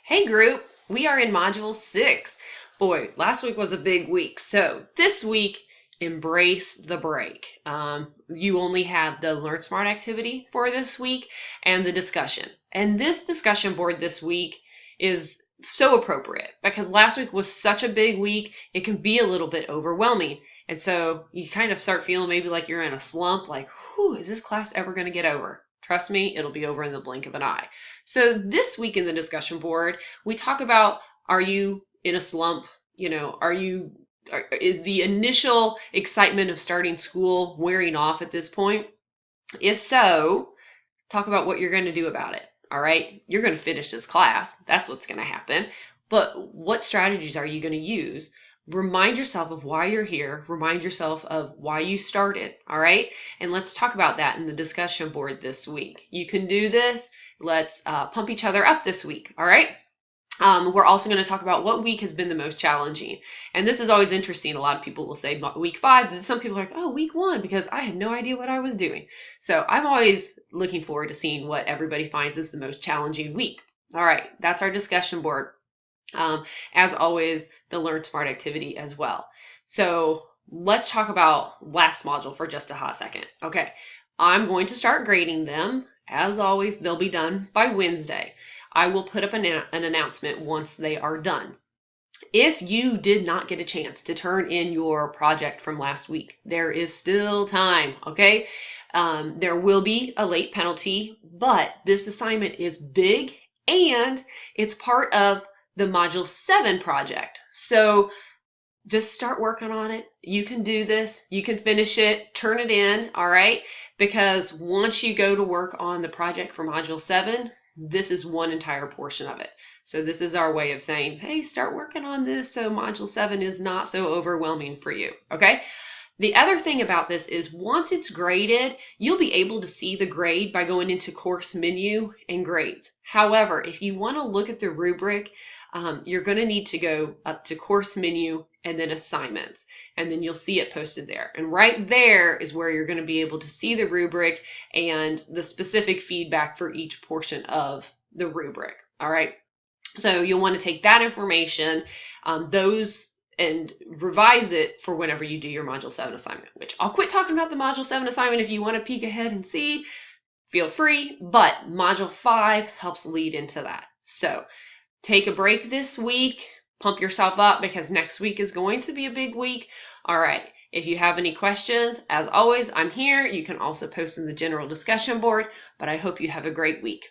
Hey group, we are in Module 6. Boy, last week was a big week. So this week, embrace the break. You only have the Learn Smart activity for this week and the discussion. And this discussion board this week is so appropriate because last week was such a big week, it can be a little bit overwhelming. And so you kind of start feeling maybe like you're in a slump, like, whew, is this class ever going to get over? Trust me, it'll be over in the blink of an eye. So this week in the discussion board, we talk about, are you in a slump? Is the initial excitement of starting school wearing off at this point? If so, talk about what you're going to do about it. All right, you're going to finish this class. That's what's going to happen. But what strategies are you going to use? Remind yourself of why you're here. Remind yourself of why you started. All right, and let's talk about that in the discussion board this week. You can do this. Let's pump each other up this week. All right. We're also going to talk about what week has been the most challenging. And this is always interesting. A lot of people will say week 5, and some people are like, oh, week 1, because I had no idea what I was doing. So I'm always looking forward to seeing what everybody finds is the most challenging week. All right, that's our discussion board. As always, the Learn Smart activity as well. So let's talk about last module for just a hot second. Okay, I'm going to start grading them. As always, they'll be done by Wednesday. I will put up an announcement once they are done. If you did not get a chance to turn in your project from last week, there is still time, okay? There will be a late penalty, but this assignment is big and it's part of the Module 7 project. So just start working on it. You can do this. You can finish it, turn it in, all right? Because once you go to work on the project for Module 7, this is one entire portion of it. So this is our way of saying, hey, start working on this so Module 7 is not so overwhelming for you, okay? The other thing about this is once it's graded, you'll be able to see the grade by going into course menu and grades. However, if you want to look at the rubric, you're going to need to go up to course menu and then assignments, and then you'll see it posted there. And right there is where you're going to be able to see the rubric and the specific feedback for each portion of the rubric. All right. So you'll want to take that information, and revise it for whenever you do your Module 7 assignment, which I'll quit talking about the Module 7 assignment. If you want to peek ahead and see, feel free, but Module 5 helps lead into that. So take a break this week, pump yourself up because next week is going to be a big week. All right, if you have any questions, as always, I'm here. You can also post in the general discussion board, but I hope you have a great week.